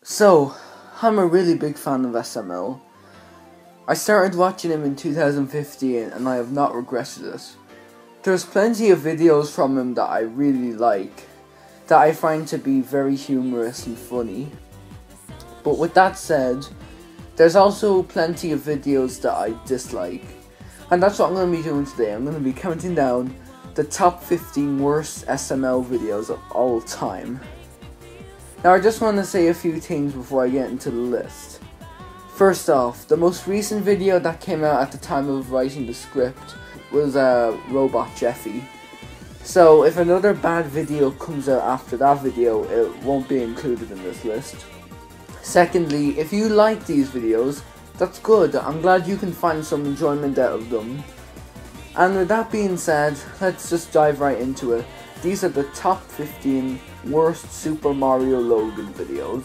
So, I'm a really big fan of SML. I started watching him in 2015 and I have not regretted it. There's plenty of videos from him that I really like, that I find to be very humorous and funny. But with that said, there's also plenty of videos that I dislike. And that's what I'm going to be doing today. I'm going to be counting down the top 15 worst SML videos of all time. Now I just want to say a few things before I get into the list. First off, the most recent video that came out at the time of writing the script was Robot Jeffy. So if another bad video comes out after that video, it won't be included in this list. Secondly, if you like these videos, that's good. I'm glad you can find some enjoyment out of them. And with that being said, let's just dive right into it. These are the top 15 worst SuperMarioLogan videos.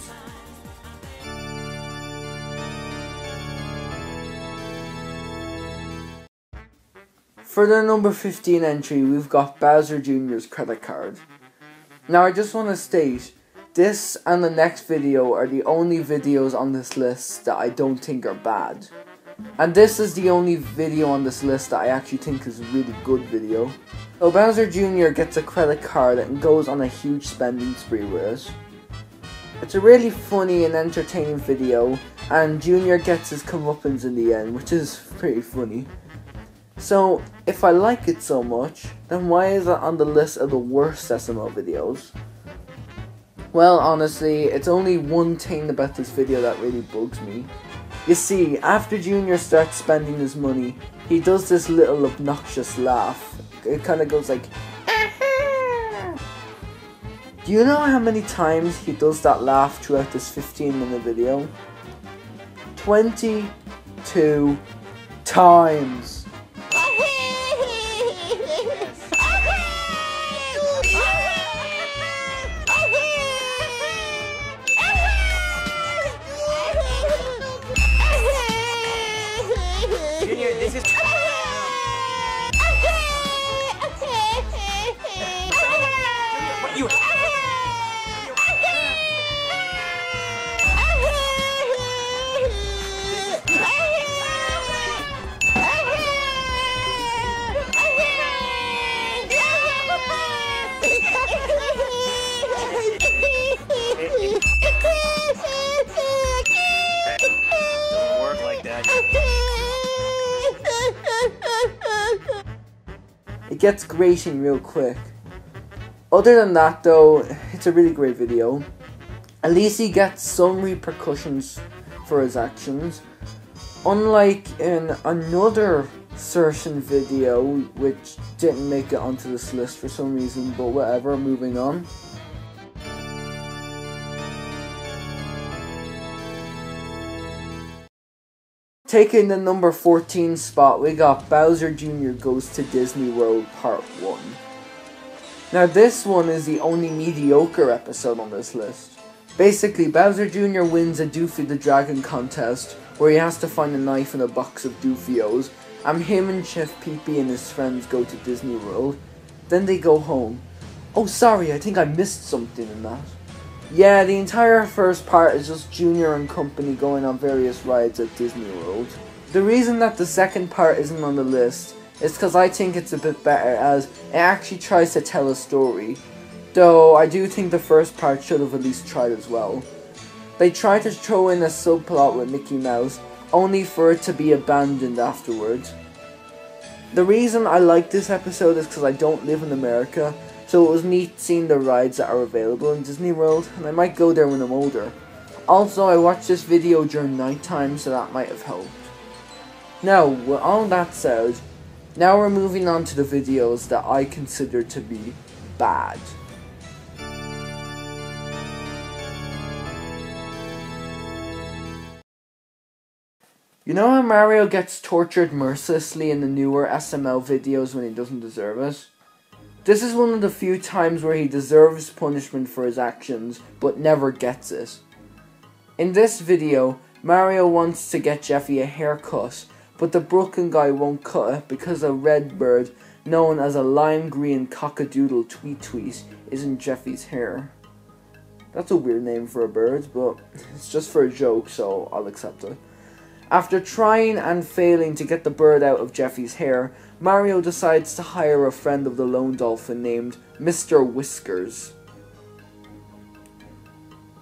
For the number 15 entry, we've got Bowser Jr.'s credit card. Now I just want to state, this and the next video are the only videos on this list that I don't think are bad. And this is the only video on this list that I actually think is a really good video. So Bowser Jr. gets a credit card and goes on a huge spending spree with it. It's a really funny and entertaining video, and Jr. gets his comeuppance in the end, which is pretty funny. So, if I like it so much, then why is it on the list of the worst SML videos? Well, honestly, it's only one thing about this video that really bugs me. You see, after Jr. starts spending his money, he does this little obnoxious laugh. It kind of goes like, "Aha!" Do you know how many times he does that laugh throughout this 15-minute video? 22 times. This is you. Doesn't work like that. It gets grating real quick. Other than that though, it's a really great video. At least he gets some repercussions for his actions. Unlike in another certain video, which didn't make it onto this list for some reason, but whatever, moving on. Taking the number 14 spot, we got Bowser Jr. Goes to Disney World Part 1. Now this one is the only mediocre episode on this list. Basically, Bowser Jr. wins a Doofy the Dragon contest, where he has to find a knife in a box of Doofios, and him and Chef Pee-Pee and his friends go to Disney World. Then they go home. Oh sorry, I think I missed something in that. Yeah, the entire first part is just Junior and company going on various rides at Disney World. The reason that the second part isn't on the list is because I think it's a bit better, as it actually tries to tell a story. Though I do think the first part should have at least tried as well. They tried to throw in a subplot with Mickey Mouse, only for it to be abandoned afterwards. The reason I like this episode is because I don't live in America, so it was neat seeing the rides that are available in Disney World, and I might go there when I'm older. Also, I watched this video during night time, so that might have helped. Now, with all that said, now we're moving on to the videos that I consider to be bad. You know how Mario gets tortured mercilessly in the newer SML videos when he doesn't deserve it? This is one of the few times where he deserves punishment for his actions, but never gets it. In this video, Mario wants to get Jeffy a haircut, but the Brooklyn guy won't cut it because a red bird, known as a lime green cockadoodle tweet is in Jeffy's hair. That's a weird name for a bird, but it's just for a joke, so I'll accept it. After trying and failing to get the bird out of Jeffy's hair, Mario decides to hire a friend of the lone dolphin named Mr. Whiskers.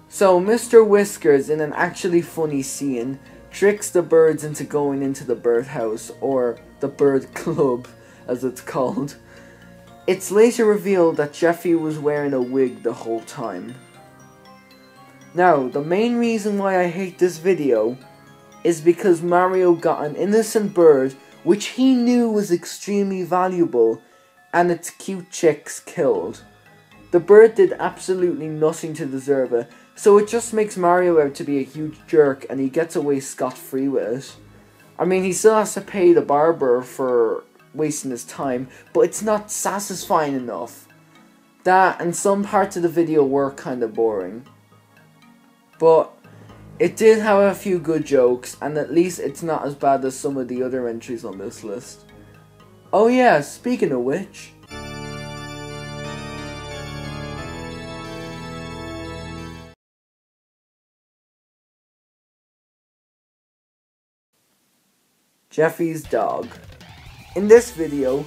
So Mr. Whiskers, in an actually funny scene, tricks the birds into going into the birdhouse, or the bird club as it's called. It's later revealed that Jeffy was wearing a wig the whole time. Now, the main reason why I hate this video is because Mario got an innocent bird which he knew was extremely valuable and its cute chicks killed. The bird did absolutely nothing to deserve it, so it just makes Mario out to be a huge jerk and he gets away scot-free with it. I mean, he still has to pay the barber for wasting his time, but it's not satisfying enough. That and some parts of the video were kind of boring. But it did have a few good jokes, and at least it's not as bad as some of the other entries on this list. Oh yeah, speaking of which... Jeffy's dog. In this video,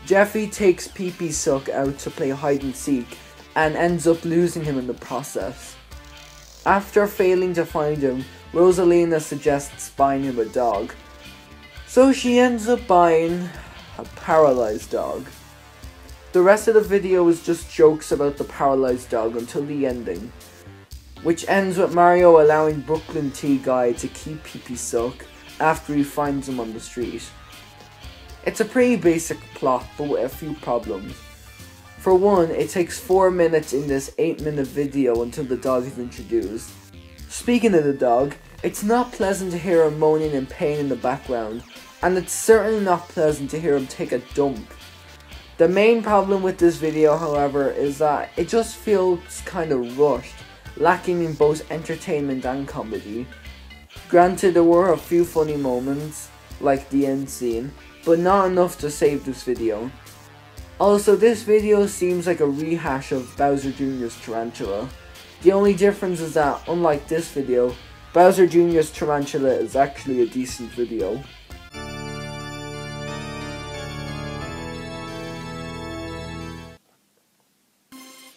Jeffy takes Pee-Pee Suck out to play hide and seek, and ends up losing him in the process. After failing to find him, Rosalina suggests buying him a dog. So she ends up buying a paralyzed dog. The rest of the video is just jokes about the paralyzed dog until the ending, which ends with Mario allowing Brooklyn Tea Guy to keep Pee-Pee Suck after he finds him on the street. It's a pretty basic plot, but with a few problems. For one, it takes 4 minutes in this 8-minute video until the dog is introduced. Speaking of the dog, it's not pleasant to hear him moaning in pain in the background, and it's certainly not pleasant to hear him take a dump. The main problem with this video, however, is that it just feels kind of rushed, lacking in both entertainment and comedy. Granted, there were a few funny moments, like the end scene, but not enough to save this video. Also, this video seems like a rehash of Bowser Jr.'s Tarantula. The only difference is that, unlike this video, Bowser Jr.'s Tarantula is actually a decent video.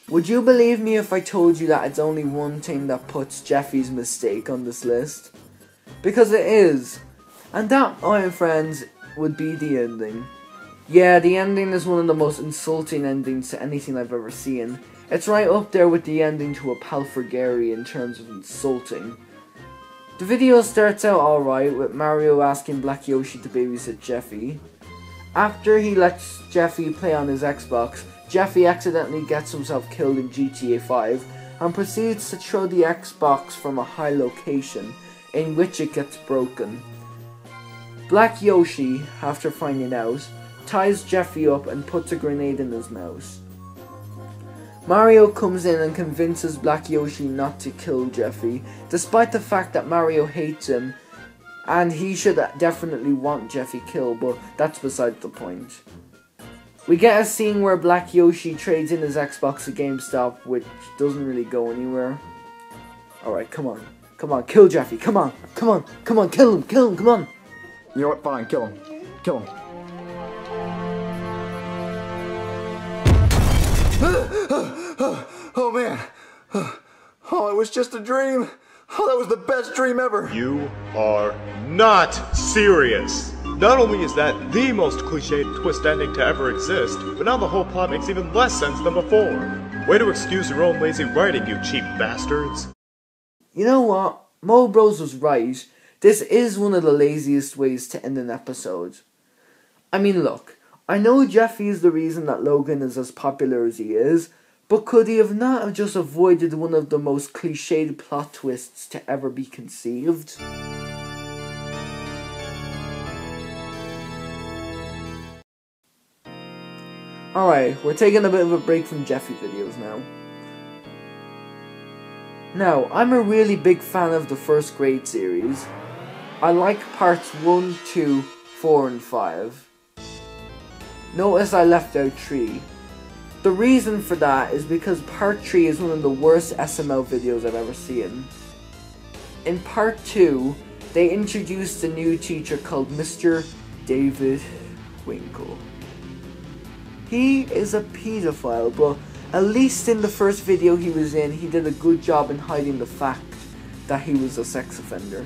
Would you believe me if I told you that it's only one thing that puts Jeffy's mistake on this list? Because it is. And that, my friends, would be the ending. Yeah, the ending is one of the most insulting endings to anything I've ever seen. It's right up there with the ending to a Palfragary in terms of insulting. The video starts out alright, with Mario asking Black Yoshi to babysit Jeffy. After he lets Jeffy play on his Xbox, Jeffy accidentally gets himself killed in GTA 5 and proceeds to throw the Xbox from a high location, in which it gets broken. Black Yoshi, after finding out, ties Jeffy up and puts a grenade in his mouth. Mario comes in and convinces Black Yoshi not to kill Jeffy, despite the fact that Mario hates him and he should definitely want Jeffy killed, but that's beside the point. We get a scene where Black Yoshi trades in his Xbox at GameStop, which doesn't really go anywhere. Alright, come on. Come on, kill Jeffy, come on, come on, come on, kill him, come on! You know what, fine, kill him. Kill him. Oh man. Oh, it was just a dream. Oh, that was the best dream ever. You are not serious. Not only is that the most cliched twist ending to ever exist, but now the whole plot makes even less sense than before. Way to excuse your own lazy writing, you cheap bastards. You know what? Mo Bros was right. This is one of the laziest ways to end an episode. I mean, look, I know Jeffy is the reason that Logan is as popular as he is, but could he have not have just avoided one of the most cliched plot twists to ever be conceived? Alright, we're taking a bit of a break from Jeffy videos now. Now, I'm a really big fan of the first grade series. I like parts 1, 2, 4 and 5. Notice I left out 3. The reason for that is because part 3 is one of the worst SML videos I've ever seen. In part 2, they introduced a new teacher called Mr. David Winkle. He is a pedophile, but at least in the first video he was in, he did a good job in hiding the fact that he was a sex offender.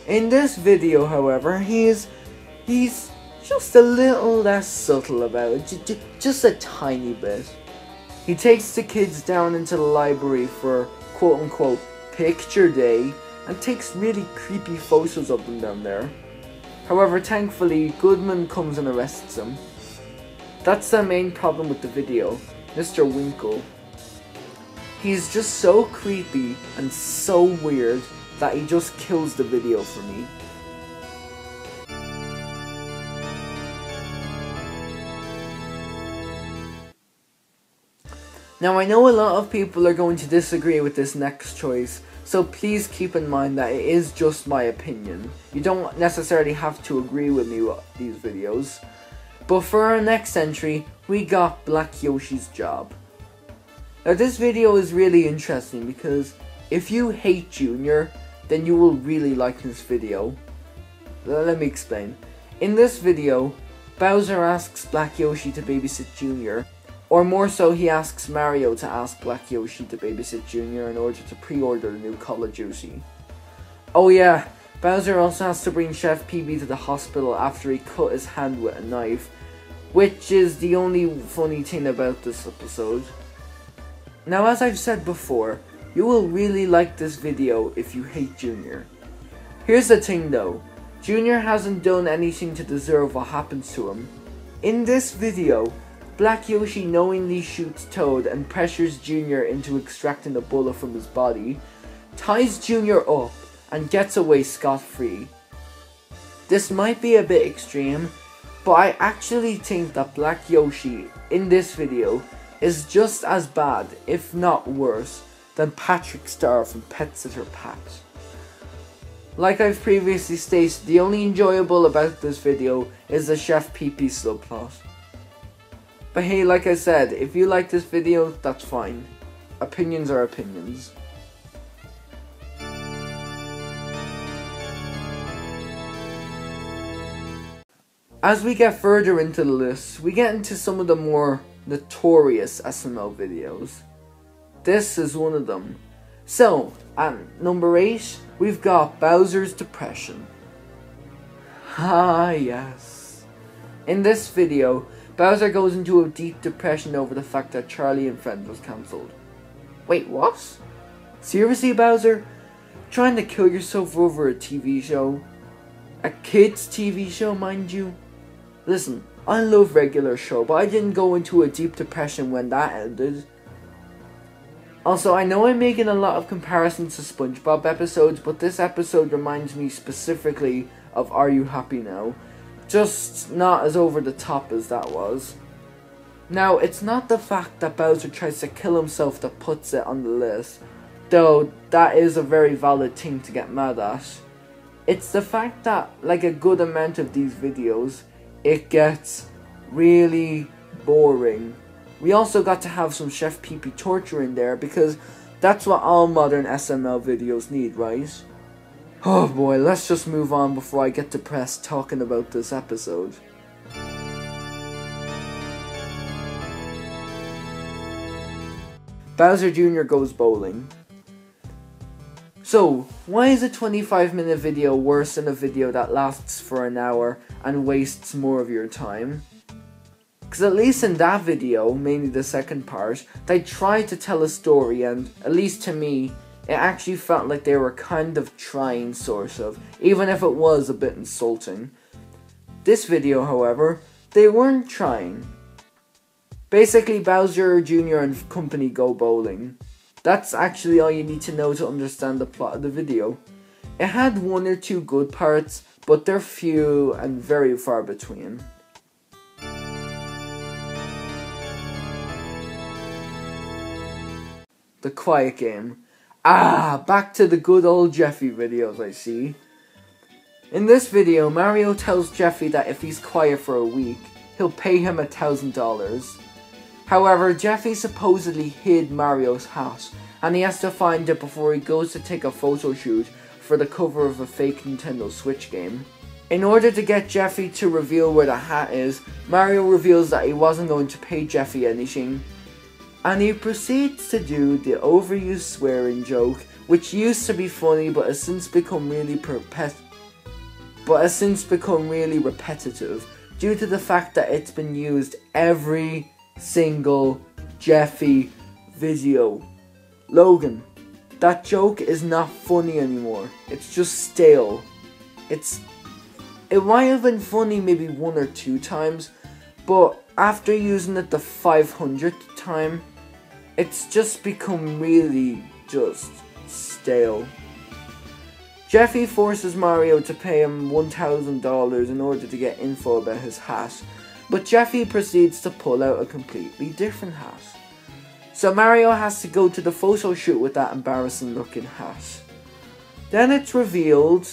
In this video, however, he's just a little less subtle about it, just a tiny bit. He takes the kids down into the library for quote-unquote picture day and takes really creepy photos of them down there. However, thankfully, Goodman comes and arrests him. That's the main problem with the video, Mr. Winkle. He's just so creepy and so weird that he just kills the video for me. Now I know a lot of people are going to disagree with this next choice, so please keep in mind that it is just my opinion. You don't necessarily have to agree with me with these videos. But for our next entry, we got Black Yoshi's Job. Now this video is really interesting because if you hate Junior, then you will really like this video. Let me explain. In this video, Bowser asks Black Yoshi to babysit Junior. Or more so, he asks Mario to ask Black Yoshi to babysit Junior in order to pre-order the new Cola Juicy. Oh yeah, Bowser also has to bring Chef PB to the hospital after he cut his hand with a knife, which is the only funny thing about this episode. Now as I've said before, you will really like this video if you hate Junior. Here's the thing though, Junior hasn't done anything to deserve what happens to him. In this video, Black Yoshi knowingly shoots Toad and pressures Junior into extracting the bullet from his body, ties Junior up, and gets away scot-free. This might be a bit extreme, but I actually think that Black Yoshi, in this video, is just as bad, if not worse, than Patrick Star from Pet Sitter Pat. Like I've previously stated, the only enjoyable about this video is the Chef PP subplot. But hey, like I said, if you like this video, that's fine. Opinions are opinions. As we get further into the list, we get into some of the more notorious SML videos. This is one of them. So, at number 8, we've got Bowser's Depression. Ah yes. In this video, Bowser goes into a deep depression over the fact that Charlie and Friends was cancelled. Wait, what? Seriously, Bowser? Trying to kill yourself over a TV show? A kids TV show, mind you? Listen, I love regular show, but I didn't go into a deep depression when that ended. Also, I know I'm making a lot of comparisons to SpongeBob episodes, but this episode reminds me specifically of Are You Happy Now? Just not as over the top as that was. Now, it's not the fact that Bowser tries to kill himself that puts it on the list, though that is a very valid thing to get mad at. It's the fact that, like a good amount of these videos, it gets really boring. We also got to have some Chef PP torture in there because that's what all modern SML videos need, right? Oh boy, let's just move on before I get depressed talking about this episode. Bowser Jr. goes bowling. So, why is a 25-minute video worse than a video that lasts for an hour and wastes more of your time? Because at least in that video, mainly the second part, they tried to tell a story and, at least to me, it actually felt like they were kind of trying, sort of, even if it was a bit insulting. This video, however, they weren't trying. Basically, Bowser Jr. and company go bowling. That's actually all you need to know to understand the plot of the video. It had one or two good parts, but they're few and very far between. The Quiet Game. Ah, back to the good old Jeffy videos, I see. In this video, Mario tells Jeffy that if he's quiet for a week, he'll pay him $1,000. However, Jeffy supposedly hid Mario's hat, and he has to find it before he goes to take a photo shoot for the cover of a fake Nintendo Switch game. In order to get Jeffy to reveal where the hat is, Mario reveals that he wasn't going to pay Jeffy anything, and he proceeds to do the overused swearing joke, which used to be funny but has since become really repetitive due to the fact that it's been used every single Jeffy video. Logan, that joke is not funny anymore. It's just stale. It might have been funny maybe 1 or 2 times, but after using it the 500th time, it's just become really just stale. Jeffy forces Mario to pay him $1,000 in order to get info about his hat, but Jeffy proceeds to pull out a completely different hat. So Mario has to go to the photo shoot with that embarrassing looking hat. Then it's revealed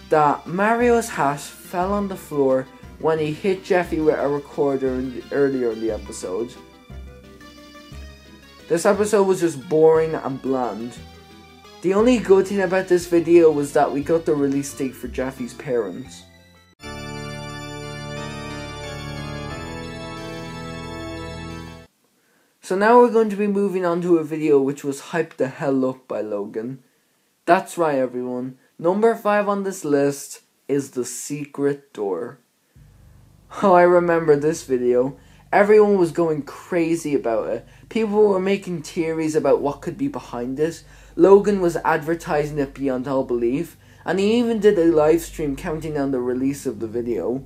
that Mario's hat fell on the floor when he hit Jeffy with a recorder earlier in the episode. This episode was just boring and bland. The only good thing about this video was that we got the release date for Jeffy's parents. So now we're going to be moving on to a video which was hyped the hell up by Logan. That's right everyone, number 5 on this list is the secret door. Oh, I remember this video. Everyone was going crazy about it. People were making theories about what could be behind it. Logan was advertising it beyond all belief, and he even did a live stream counting down the release of the video.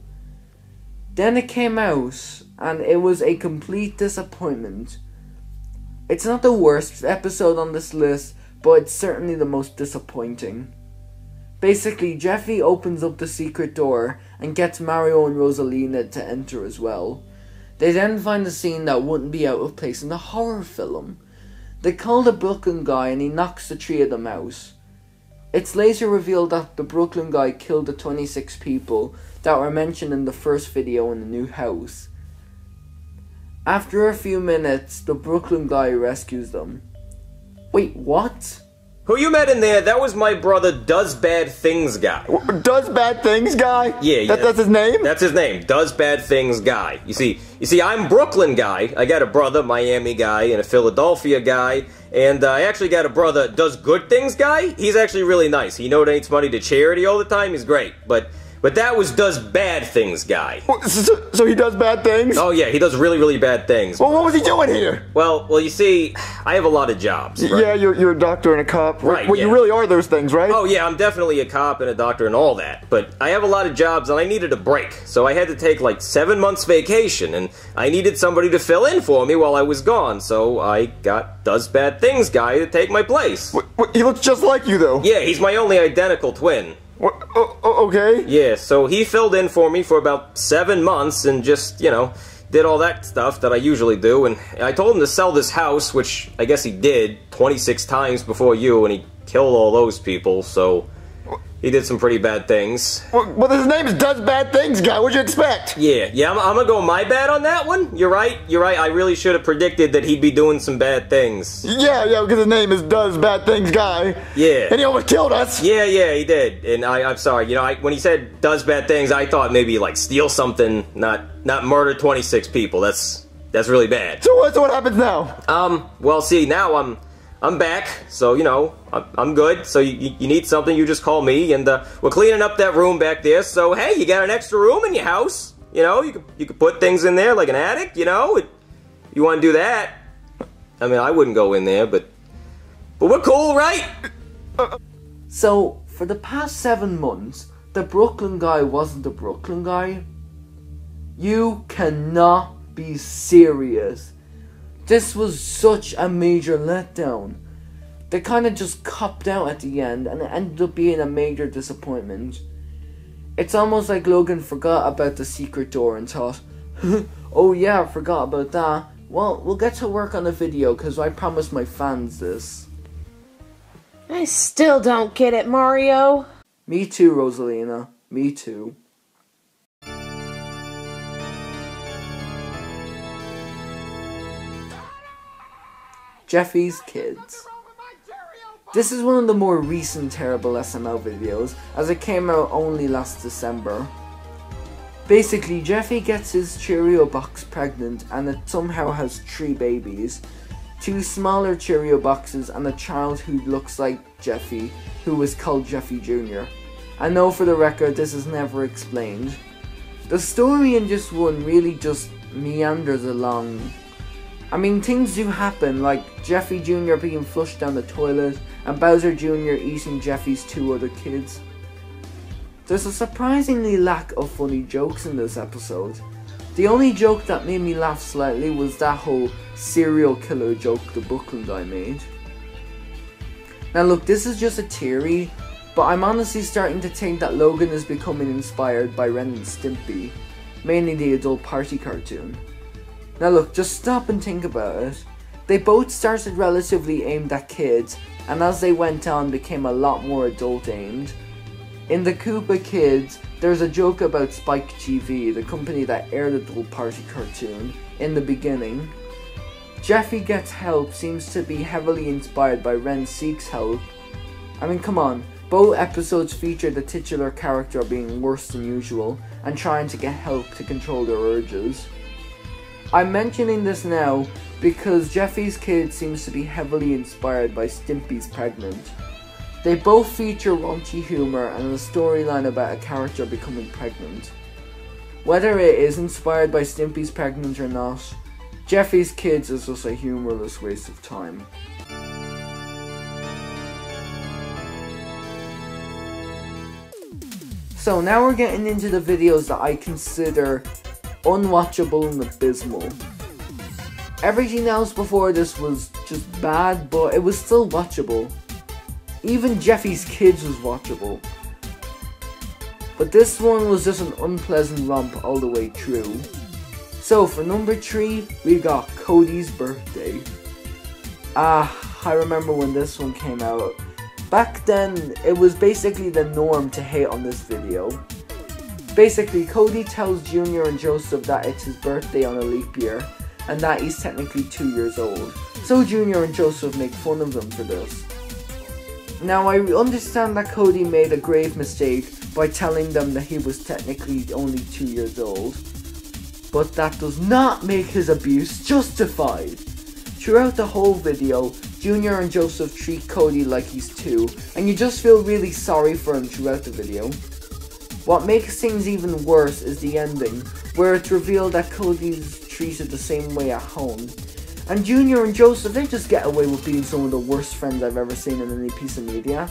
Then it came out, and it was a complete disappointment. It's not the worst episode on this list, but it's certainly the most disappointing. Basically, Jeffy opens up the secret door and gets Mario and Rosalina to enter as well. They then find a scene that wouldn't be out of place in a horror film. They call the Brooklyn guy and he knocks the 3 of them out. It's later revealed that the Brooklyn guy killed the 26 people that were mentioned in the first video in the new house. After a few minutes, the Brooklyn guy rescues them. Wait, what? Who you met in there, that was my brother Does Bad Things Guy. Does Bad Things Guy? Yeah. That's his name? That's his name, Does Bad Things Guy. You see, I'm Brooklyn guy. I got a brother, Miami guy, and a Philadelphia guy. And I actually got a brother, Does Good Things Guy. He's actually really nice. He donates money to charity all the time. He's great. But that was Does Bad Things Guy. So he does bad things? Oh yeah, he does really, really bad things. Well, what was he doing here? Well, you see, I have a lot of jobs. Right? Yeah, you're a doctor and a cop. Right, Well, yeah. You really are those things, right? Oh yeah, I'm definitely a cop and a doctor and all that. But I have a lot of jobs and I needed a break. So I had to take like 7 months vacation and I needed somebody to fill in for me while I was gone. So I got Does Bad Things Guy to take my place. He looks just like you, though. Yeah, he's my only identical twin. Okay. Yeah, so he filled in for me for about 7 months and just, did all that stuff that I usually do. And I told him to sell this house, which I guess he did 26 times before you, and he killed all those people, so he did some pretty bad things. Well, his name is Does Bad Things Guy. What'd you expect? Yeah, I'm gonna go my bad on that one. You're right. I really should have predicted that he'd be doing some bad things. Yeah, because his name is Does Bad Things Guy. Yeah. And he almost killed us. Yeah, he did. And I'm sorry. When he said does bad things, I thought maybe like steal something, not murder 26 people. That's really bad. So what happens now? Well, see, now I'm back, so, I'm good. So you need something, you just call me, and we're cleaning up that room back there, so hey, you got an extra room in your house, you could put things in there, like an attic, you want to do that. I mean, I wouldn't go in there, but we're cool, right? So, for the past 7 months, the Brooklyn guy wasn't the Brooklyn guy? You cannot be serious. This was such a major letdown. They kind of just copped out at the end and it ended up being a major disappointment. It's almost like Logan forgot about the secret door and thought, oh yeah, I forgot about that. Well, we'll get to work on the video because I promised my fans this. I still don't get it, Mario. Me too, Rosalina. Me too. Jeffy's Kids. This is one of the more recent terrible SML videos, as it came out only last December. Basically, Jeffy gets his Cheerio box pregnant and it somehow has 3 babies. 2 smaller Cheerio boxes and a child who looks like Jeffy, who was called Jeffy Jr. I know for the record this is never explained. The story in this one really just meanders along. I mean, things do happen, like Jeffy Jr. being flushed down the toilet and Bowser Jr. eating Jeffy's 2 other kids. There's a surprisingly lack of funny jokes in this episode. The only joke that made me laugh slightly was that whole serial killer joke the Brooklyn guy made. Now look, this is just a theory, but I'm honestly starting to think that Logan is becoming inspired by Ren and Stimpy, mainly the adult party cartoon. Now look, just stop and think about it. They both started relatively aimed at kids, and as they went on became a lot more adult aimed. In the Koopa Kids, there's a joke about Spike TV, the company that aired the adult party cartoon, in the beginning. Jeffy Gets Help seems to be heavily inspired by Ren Seeks Help. I mean, come on, both episodes feature the titular character being worse than usual and trying to get help to control their urges. I'm mentioning this now because Jeffy's Kid seems to be heavily inspired by Stimpy's Pregnant. They both feature raunchy humour and a storyline about a character becoming pregnant. Whether it is inspired by Stimpy's Pregnant or not, Jeffy's Kids is just a humorless waste of time. So now we're getting into the videos that I consider unwatchable and abysmal. Everything else before this was just bad, but it was still watchable. Even Jeffy's Kids was watchable. But this one was just an unpleasant romp all the way through. So for number 3, we got Cody's Birthday. I remember when this one came out. Back then, it was basically the norm to hate on this video. Basically, Cody tells Junior and Joseph that it's his birthday on a leap year, and that he's technically 2 years old. So Junior and Joseph make fun of them for this. Now, I understand that Cody made a grave mistake by telling them that he was technically only 2 years old, but that does not make his abuse justified. Throughout the whole video, Junior and Joseph treat Cody like he's 2, and you just feel really sorry for him throughout the video. What makes things even worse is the ending, where it's revealed that Cody's treated the same way at home. And Junior and Joseph, they just get away with being some of the worst friends I've ever seen in any piece of media.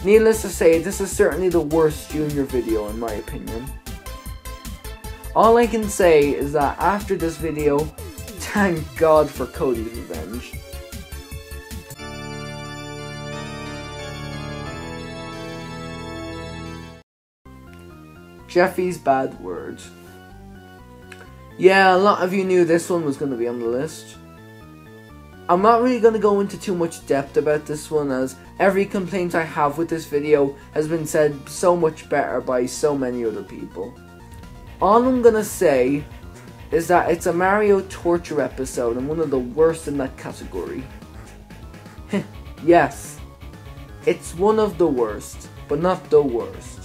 Needless to say, this is certainly the worst Junior video in my opinion. All I can say is that after this video, thank God for Cody's revenge. Jeffy's Bad Word. Yeah, a lot of you knew this one was going to be on the list. I'm not really going to go into too much depth about this one, as every complaint I have with this video has been said so much better by so many other people. All I'm going to say is that it's a Mario torture episode and one of the worst in that category. Yes, it's one of the worst, but not the worst.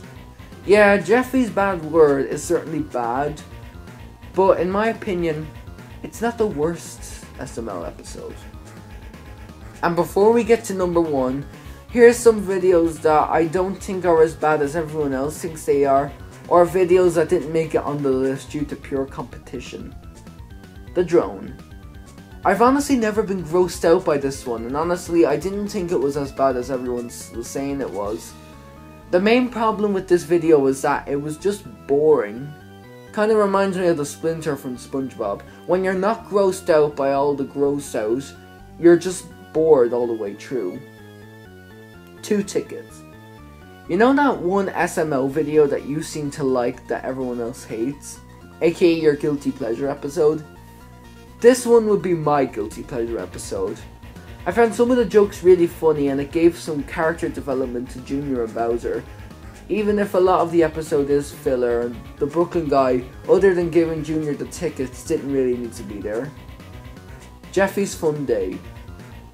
Yeah, Jeffy's Bad Word is certainly bad, but in my opinion, it's not the worst SML episode. And before we get to number 1, here's some videos that I don't think are as bad as everyone else thinks they are, or videos that didn't make it on the list due to pure competition. The Drone. I've honestly never been grossed out by this one, and honestly I didn't think it was as bad as everyone was saying it was. The main problem with this video was that it was just boring. Kinda reminds me of the Splinter from SpongeBob. When you're not grossed out by all the gross out, you're just bored all the way through. 2 Tickets. You know that one SML video that you seem to like that everyone else hates? AKA your guilty pleasure episode? This one would be my guilty pleasure episode. I found some of the jokes really funny and it gave some character development to Junior and Bowser. Even if a lot of the episode is filler, and the Brooklyn guy, other than giving Junior the tickets, didn't really need to be there. Jeffy's Fun Day.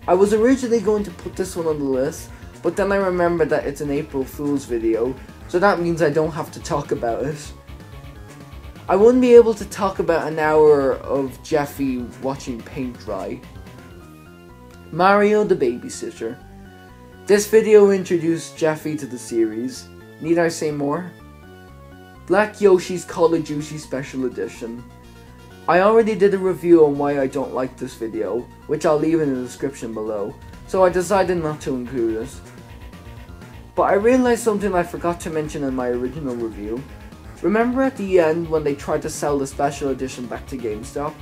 I was originally going to put this one on the list, but then I remembered that it's an April Fool's video, so that means I don't have to talk about it. I wouldn't be able to talk about an hour of Jeffy watching paint dry. Mario the Babysitter. This video introduced Jeffy to the series. Need I say more? Black Yoshi's Call of Duty Special Edition. I already did a review on why I don't like this video, which I'll leave in the description below, so I decided not to include it. But I realized something I forgot to mention in my original review. Remember at the end when they tried to sell the special edition back to GameStop?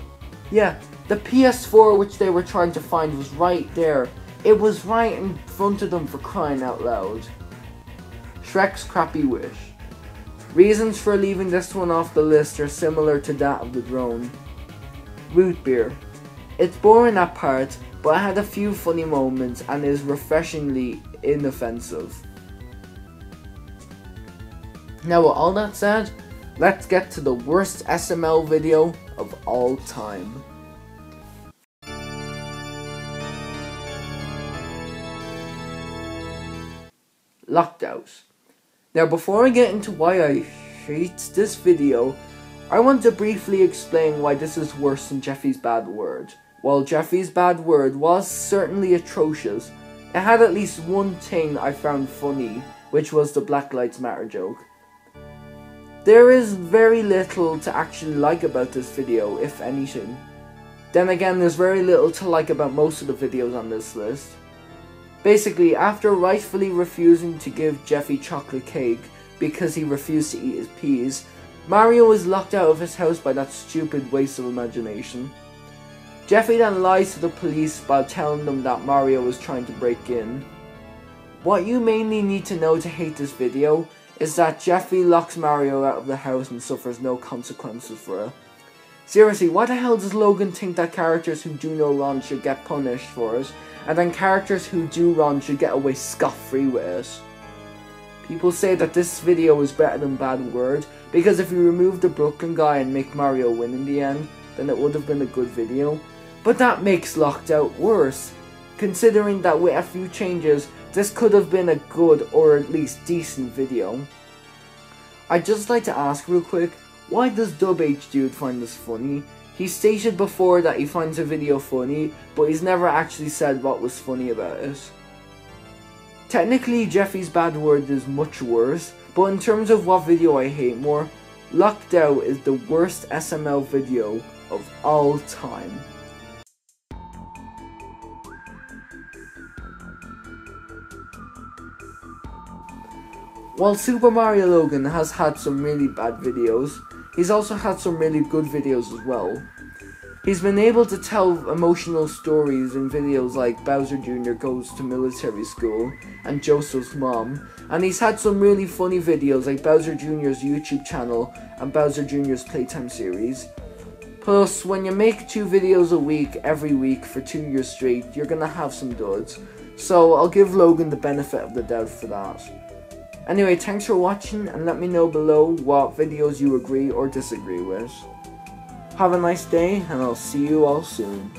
Yeah, the PS4 which they were trying to find was right there. It was right in front of them, for crying out loud. Shrek's Crappy Wish. Reasons for leaving this one off the list are similar to that of the drone. Root Beer. It's boring at parts, but it had a few funny moments and is refreshingly inoffensive. Now with all that said, let's get to the worst SML video of all time. Locked Out. Now before I get into why I hate this video, I want to briefly explain why this is worse than Jeffy's Bad Word. While Jeffy's Bad Word was certainly atrocious, it had at least one thing I found funny, which was the Black Lives Matter joke. There is very little to actually like about this video, if anything. Then again, there's very little to like about most of the videos on this list. Basically, after rightfully refusing to give Jeffy chocolate cake because he refused to eat his peas, Mario was locked out of his house by that stupid waste of imagination. Jeffy then lies to the police by telling them that Mario was trying to break in. What you mainly need to know to hate this video is that Jeffy locks Mario out of the house and suffers no consequences for it. Seriously, why the hell does Logan think that characters who do no wrong should get punished for it, and then characters who do wrong should get away scot-free with it? People say that this video is better than Bad Word, because if you remove the Brooklyn guy and make Mario win in the end, then it would have been a good video. But that makes Locked Out worse, considering that with a few changes, this could have been a good or at least decent video. I'd just like to ask real quick, why does Dub H Dude find this funny? He stated before that he finds a video funny, but he's never actually said what was funny about it. Technically, Jeffy's Bad Word is much worse, but in terms of what video I hate more, Locked Out is the worst SML video of all time. While SuperMarioLogan has had some really bad videos, he's also had some really good videos as well. He's been able to tell emotional stories in videos like Bowser Jr. Goes to Military School and Joseph's Mom, and he's had some really funny videos like Bowser Jr.'s YouTube channel and Bowser Jr.'s Playtime series. Plus, when you make 2 videos a week every week for 2 years straight, you're gonna have some duds, so I'll give Logan the benefit of the doubt for that. Anyway, thanks for watching, and let me know below what videos you agree or disagree with. Have a nice day, and I'll see you all soon.